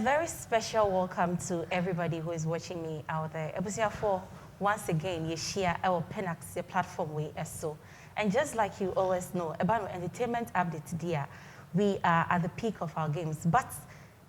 very special welcome to everybody who is watching me out there. For once again, you share our Pinax platform way as so. And just like you always know, about entertainment update dear, we are at the peak of our games.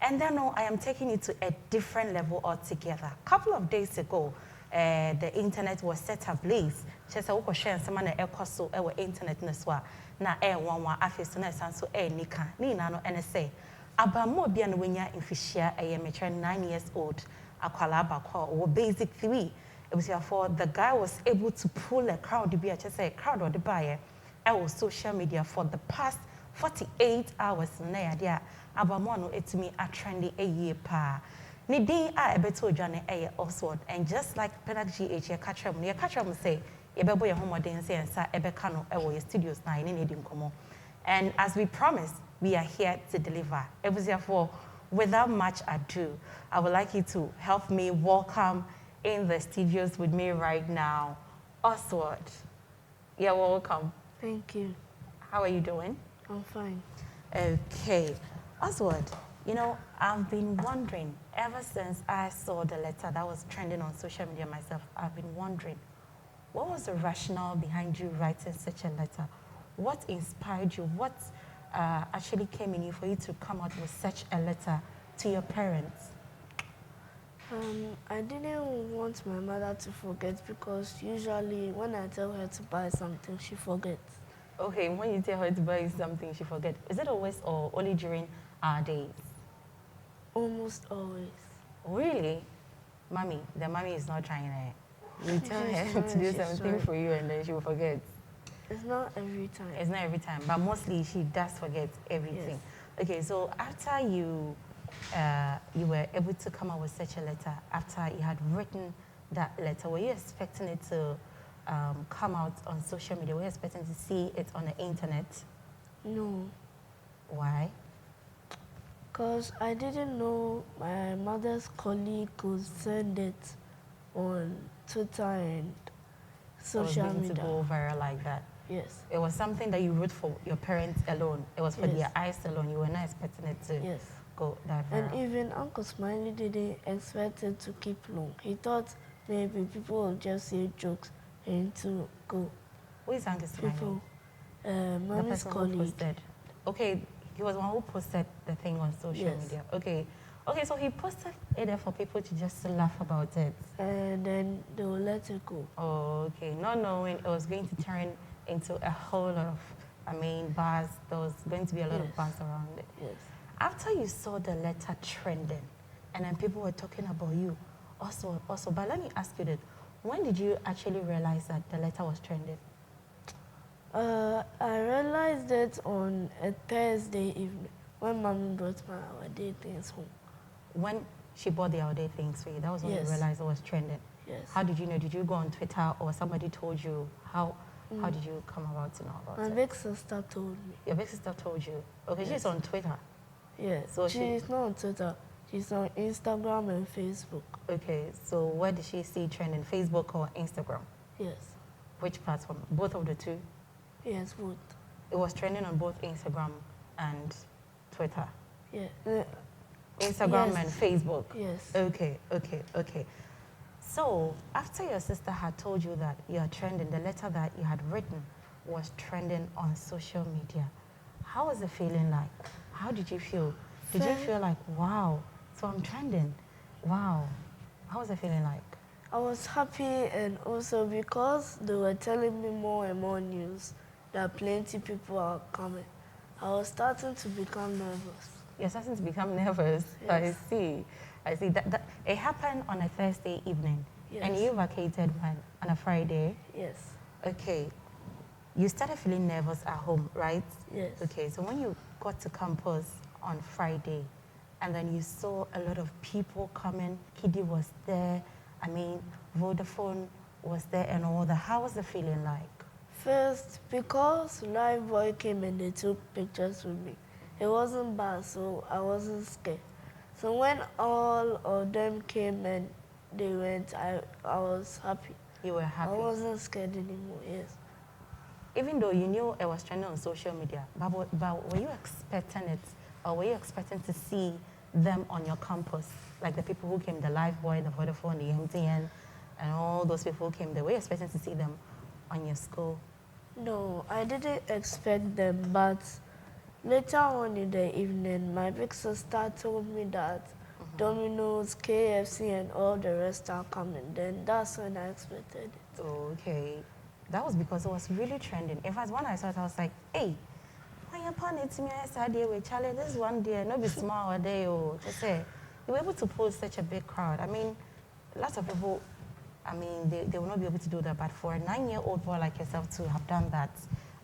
And then I am taking it to a different level altogether. A couple of days ago, the internet was set ablaze. Just a share someone so our internet neswa na one afis na sanso nika ni nano NSA. Abamo bian wenya infishia a mature 9 years old akwalaba or basic 3. It was therefore the guy was able to pull a crowd to be a crowd or the buyer our social media for the past 48 hours na ya Abamono it's me a trendy a year pa. Ni din a beto jane a Oswald and just like Pinax GH ya catch say ebebo your home say and sa ebekano your studios na in komo. And as we promised, we are here to deliver. It was therefore, without much ado, I would like you to help me welcome in the studios with me right now, Oswald. You're welcome. Thank you. How are you doing? I'm fine. Okay. Oswald, you know, I've been wondering, ever since I saw the letter that was trending on social media myself, I've been wondering, what was the rationale behind you writing such a letter? What inspired you? What actually came in you for you to come out with such a letter to your parents? I didn't want my mother to forget because usually when I tell her to buy something, she forgets. Okay, when you tell her to buy something, she forgets. Is it always or only during our days? Almost always. Really? Mommy, the mommy is not trying to. You tell her to do something for you and then she will forget. It's not every time. It's not every time, but mostly she does forget everything. Yes. Okay, so after you were able to come up with such a letter, after you had written that letter, were you expecting it to come out on social media? Were you expecting to see it on the internet? No. Why? Because I didn't know my mother's colleague could send it on Twitter and social media. To go viral like that. Yes. It was something that you wrote for your parents alone. It was for their eyes alone. You were not expecting it to go that viral. And even Uncle Smiley didn't expect it to keep long. He thought maybe people would just say jokes and to go. Who is Uncle Smiley? People, Mommy's colleague. Okay, he was the one who posted the thing on social media. Okay. Okay, so he posted it there for people to just laugh about it. And then they will let it go. Oh, okay. Not knowing it was going to turn into a whole lot of, buzz. There was going to be a lot of buzz around it. Yes. After you saw the letter trending, and then people were talking about you, also, but let me ask you this. When did you actually realize that the letter was trending? I realized it on a Thursday evening when Mommy brought my our day things home. When she bought the our day things for you, that was when you realized it was trending? Yes. How did you know? Did you go on Twitter or somebody told you? How did you come about to know about it? My big sister told me. Your big sister told you? Okay, she's on Twitter? Yes. So she's not on Twitter. She's on Instagram and Facebook. Okay, so where did she see trending, Facebook or Instagram? Yes. Which platform? Both of the two? Yes, both. It was trending on both Instagram and Twitter? Yeah. Instagram and Facebook? Yes. Okay. So, after your sister had told you that you are trending, the letter that you had written was trending on social media, how was the feeling like? How did you feel? Did you feel like, wow, so I'm trending? Wow. How was the feeling like? I was happy, and also because they were telling me more and more news that plenty people are coming, I was starting to become nervous. You're starting to become nervous? Yes. I see. That it happened on a Thursday evening. Yes. And you vacated when? On a Friday? Yes. Okay. You started feeling nervous at home, right? Yes. Okay, so when you got to campus on Friday, and then you saw a lot of people coming, Kiddy was there, Vodafone was there and all that, how was the feeling like? First, because Live Boy came and they took pictures with me, it wasn't bad, so I wasn't scared. So when all of them came and they went, I was happy. You were happy? I wasn't scared anymore, yes. Even though you knew it was trending on social media, but were you expecting it, or were you expecting to see them on your campus? Like the people who came, the Lifeboy, the Vodafone, the MTN, and all those people who came there. Were you expecting to see them on your school? No, I didn't expect them, but later on in the evening, my big sister told me that Domino's, KFC, and all the rest are coming. Then that's when I expected it. Okay. That was because it was really trending. In fact, when I saw it, I was like, hey, why you pon it to me? I said, Charlie, this one day, no be small a day. Just say, you were able to pull such a big crowd. I mean, lots of people, I mean, they will not be able to do that. But for a 9-year-old boy like yourself to have done that,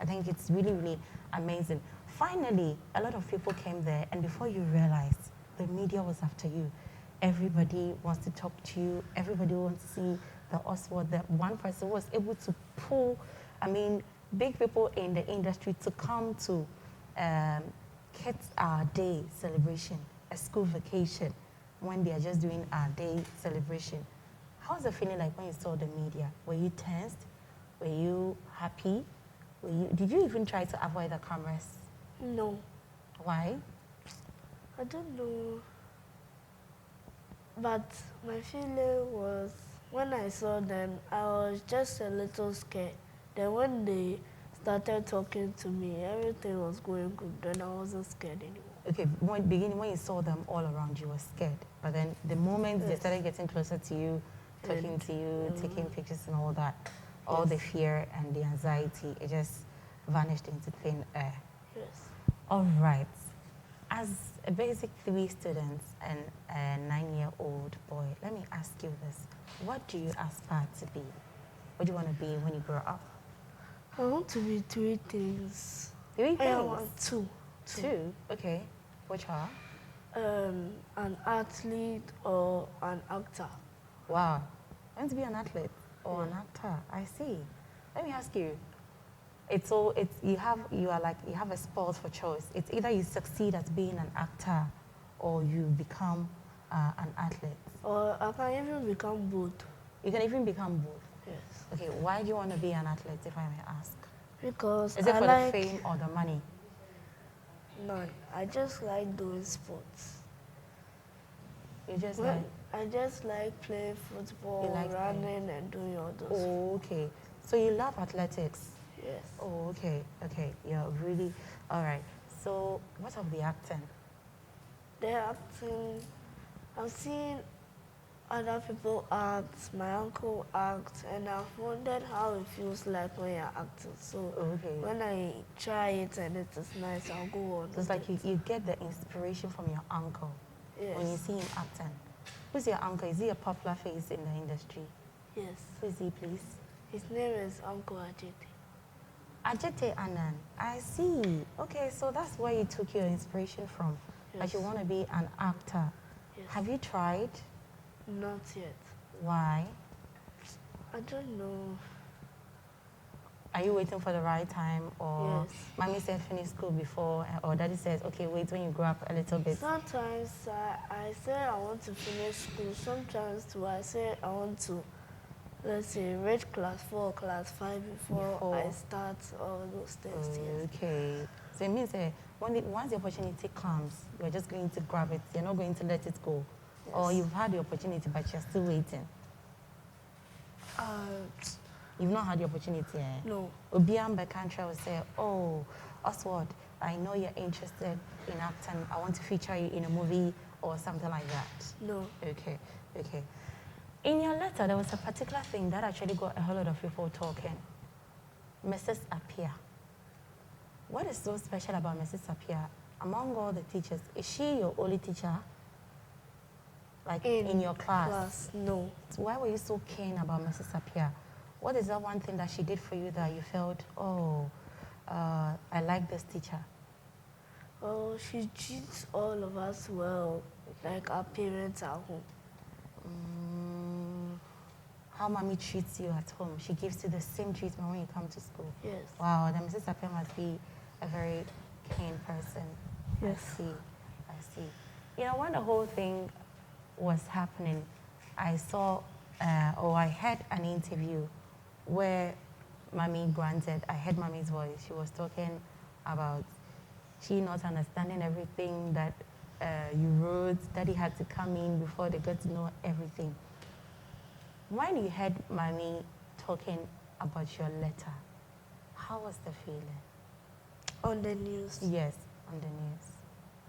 I think it's really, really amazing. Finally, a lot of people came there, and before you realized, the media was after you. Everybody wants to talk to you. Everybody wants to see the Oswald. That one person was able to pull, I mean, big people in the industry to come to Kids Our Day celebration, a school vacation, when they are just doing our day celebration. How was the feeling like when you saw the media? Were you tensed? Were you happy? Did you even try to avoid the cameras? No. Why? I don't know. But my feeling was, when I saw them, I was just a little scared. Then when they started talking to me, everything was going good. Then I wasn't scared anymore. Okay, when you saw them all around, you were scared. But then the moment they started getting closer to you, talking to you, taking pictures and all that, all the fear and the anxiety, it just vanished into thin air. Yes. All right. As a basic 3 students and a 9-year-old boy, let me ask you this. What do you aspire to be? What do you want to be when you grow up? I want to be 3 things. 3 things? I want 2. 2? Okay. Which are? An athlete or an actor. Wow. I want to be an athlete or an actor. I see. Let me ask you. You have a sport for choice. It's either you succeed at being an actor or you become an athlete. Or I can even become both. You can even become both. Yes. Okay, why do you want to be an athlete, if I may ask? Because Is it for the fame or the money? None. I just like doing sports. You just like? I just like playing football, running, and doing all those. Oh, okay. So you love athletics? Yes. Oh, okay, okay. You're really, all right. So what of the acting? The acting, I've seen other people act, my uncle act, and I've wondered how it feels like when you're acting. So when I try it and it is nice, I'll go on. So it's like you get the inspiration from your uncle when you see him acting. Who's your uncle? Is he a popular face in the industry? Yes. Who is he, please? His name is Uncle Adjetey. Adjetey Annan. I see. Okay, so that's where you took your inspiration from. Yes. That you want to be an actor. Yes. Have you tried? Not yet. Why? I don't know. Are you waiting for the right time, or yes. Mommy said finish school before, or Daddy says, okay, wait when you grow up a little bit? Sometimes I say I want to finish school. Sometimes too, I say I want to, let's say, reach class 4 or class 5 before I start all those things. Okay. So it means once the opportunity comes, you're just going to grab it. You're not going to let it go. Yes. Or you've had the opportunity, but you're still waiting. You've not had the opportunity, eh? No. Obiamba country will say, oh, Oswald, I know you're interested in acting. I want to feature you in a movie or something like that. No. Okay, okay. In your letter, there was a particular thing that actually got a whole lot of people talking. Mrs. Appiah. What is so special about Mrs. Appiah? Among all the teachers, is she your only teacher? Like in your class? No. So why were you so keen about Mrs. Appiah? What is that one thing that she did for you that you felt, oh, I like this teacher? Oh, she treats all of us well, like our parents at home. How Mommy treats you at home? She gives you the same treatment when you come to school? Yes. Wow, then Mrs. Appiah must be a very keen person. Yes. I see. You know, when the whole thing was happening, I saw, or I heard an interview where Mommy granted, I heard Mommy's voice. She was talking about she not understanding everything that you wrote, Daddy had to come in before they got to know everything. When you heard Mommy talking about your letter, how was the feeling? On the news? Yes, on the news.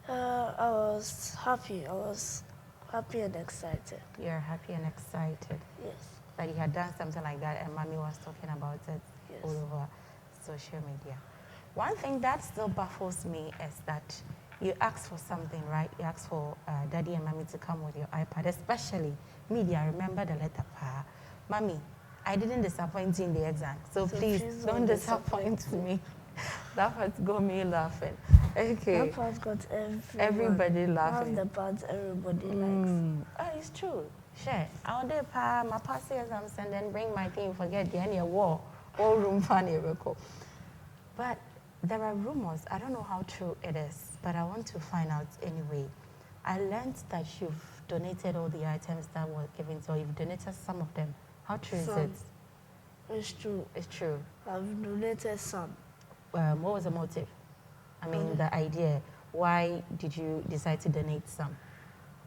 I was happy. I was happy and excited. You're happy and excited? Yes. That you had done something like that and Mommy was talking about it all over social media. One thing that still baffles me is that you asked for something, right? You asked for Daddy and Mommy to come with your iPad, especially media. I remember the letter, Pa. Mommy, I didn't disappoint you in the exam, so please don't disappoint me. That part got me laughing. Okay. That part got everybody laughing. That's the part everybody likes. Oh, it's true. Sure. I'll do pa my passing exams and then bring my thing, forget the any war, all room funny record. But there are rumors. I don't know how true it is, but I want to find out anyway. I learned that you've donated all the items that were given to you. You've donated some of them. How true is it? It's true. It's true. I've donated some. What was the motive? I mean, the idea. Why did you decide to donate some?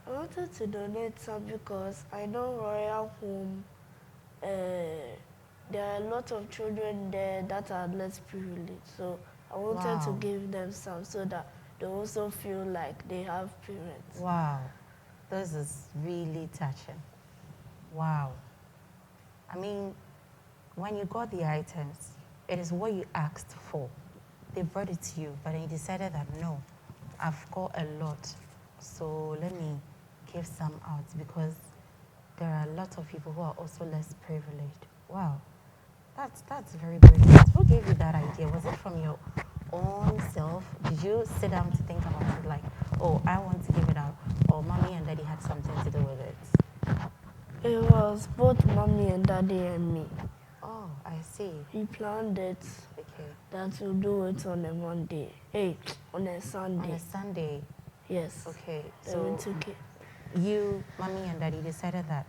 I wanted to donate some because I know Royal Home, there are a lot of children there that are less privileged. So I wanted to give them some so that they also feel like they have parents. Wow. This is really touching. Wow. I mean, when you got the items, it is what you asked for. They brought it to you, but then you decided that no, I've got a lot, so let me give some out because there are a lot of people who are also less privileged. Wow, that's very brilliant. Who gave you that idea? Was it from your own self? Did you sit down to think about it like, oh, I want to give it out, or Mommy and Daddy had something to do with it? It was both Mommy and Daddy and me. Oh, I see. We planned it. Okay. That we'll do it on a Monday. On a Sunday. On a Sunday. Yes. Okay. So we took it. You, Mommy and Daddy decided that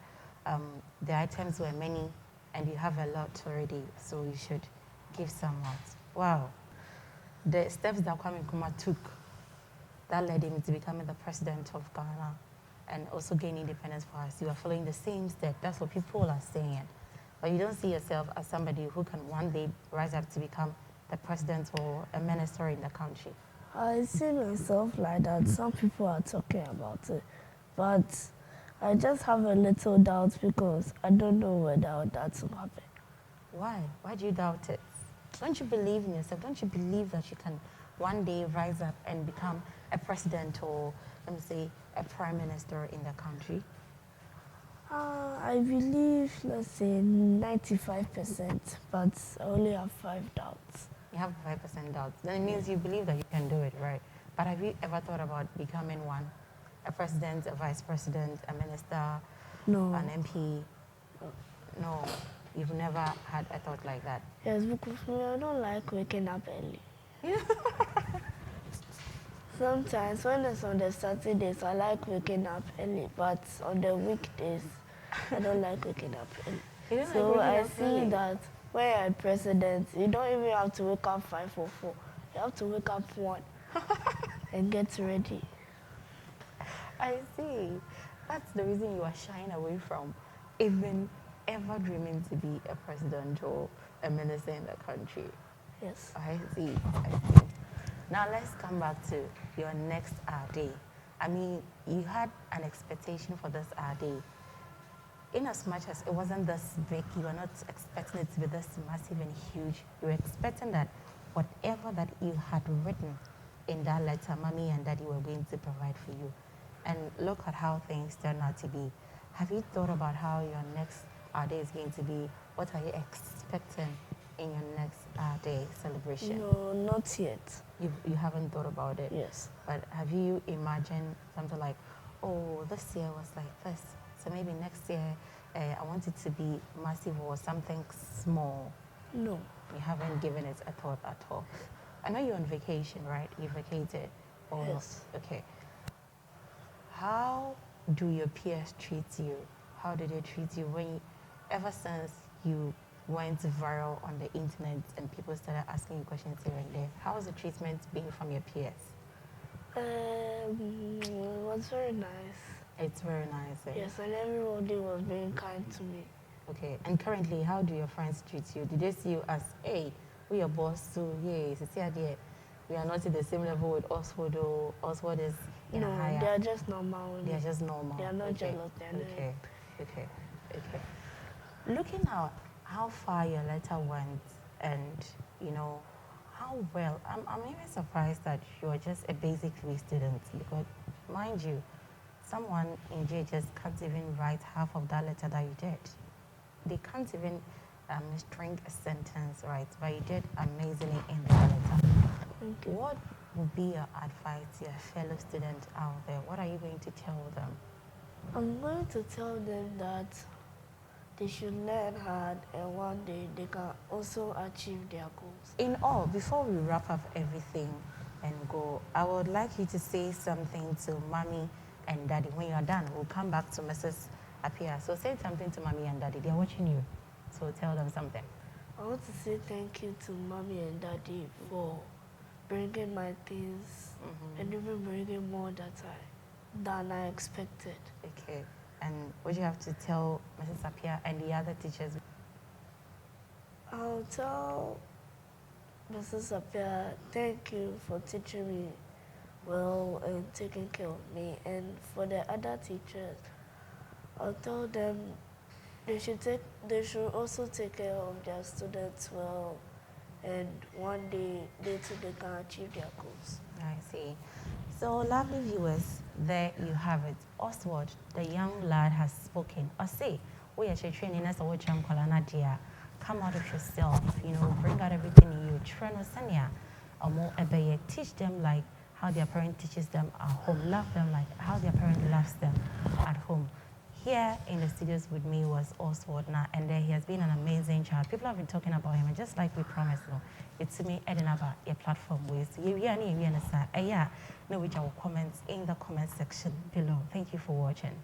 the items were many and you have a lot already, so you should give some out. Wow. The steps that Kwame Nkrumah took, that led him to becoming the president of Ghana and also gain independence for us. You are following the same step. That's what people are saying. But you don't see yourself as somebody who can one day rise up to become the president or a minister in the country. I see myself like that. Some people are talking about it. But I just have a little doubt because I don't know whether that will happen. Why? Why do you doubt it? Don't you believe in yourself? Don't you believe that you can one day rise up and become a president or, let me say, a prime minister in the country? I believe, let's say, 95%, but I only have 5 doubts. You have 5% doubts. Then it means you believe that you can do it, right? But have you ever thought about becoming one? A president, a vice president, a minister, No. an MP? No, you've never had a thought like that. Yes, because me, I don't like waking up early. Sometimes when it's on the Saturdays, I like waking up early, but on the weekdays, I don't like waking up early. So I see that when you're a president, you don't even have to wake up 5 or 4. You have to wake up 1 and get ready. I see. That's the reason you are shying away from even ever dreaming to be a president or a minister in the country. Yes. I see. I see. Now let's come back to your next day. I mean, you had an expectation for this day. In as much as it wasn't this big, you were not expecting it to be this massive and huge. You were expecting that whatever that you had written in that letter, Mommy and Daddy were going to provide for you. And look at how things turn out to be. Have you thought about how your next day is going to be? What are you expecting in your next day celebration? No, not yet. You haven't thought about it? Yes. But have you imagined something like, oh, this year was like this, so maybe next year I want it to be massive or something small? No. You haven't given it a thought at all. I know you're on vacation, right? You vacated? Or Yes. Okay. How do your peers treat you? How do they treat you ever since you went viral on the internet and people started asking you questions here and there? How has the treatment been from your peers? It was very nice. It's very nice. Eh? Yes, and everybody was being kind to me. Okay. And currently, how do your friends treat you? Did they see you as, hey, we your boss, so yeah, we are not in the same level with Oswald, or Oswald is in a higher. They are just normal. They are just normal. They are not okay. jealous. They are Okay. Okay. Okay. Looking at how far your letter went, and you know how well, I'm even surprised that you're just a basic 3 student, because mind you, someone in JHS can't even write half of that letter that you did. They can't even string a sentence right, but you did amazingly in the letter. Okay. What would be your advice to your fellow students out there? What are you going to tell them? I'm going to tell them that they should learn hard, and one day they can also achieve their goals. In all, before we wrap up everything and go, I would like you to say something to Mommy and Daddy. When you're done, we'll come back to Mrs. Apia. So say something to Mommy and Daddy. They're watching you. So tell them something. I want to say thank you to Mommy and Daddy for bringing my things and even bringing more than I expected. Okay. And what do you have to tell Mrs. Apia and the other teachers? I'll tell Mrs. Apia, thank you for teaching me well and taking care of me. And for the other teachers, I'll tell them they should also take care of their students well, and one day they too they can achieve their goals. I see. So, lovely viewers, there you have it. Oswald, the young lad, has spoken. Or say, we are training us or dear. Come out of yourself, you know, bring out everything in you. Train us, teach them like how their parent teaches them at home. Love them like how their parent loves them at home. Here in the studios with me was Oswald now, and there he has been an amazing child. People have been talking about him, and just like we promised, it's me adding about your platform ways. Yeah, no, which our comments in the comment section below. Thank you for watching.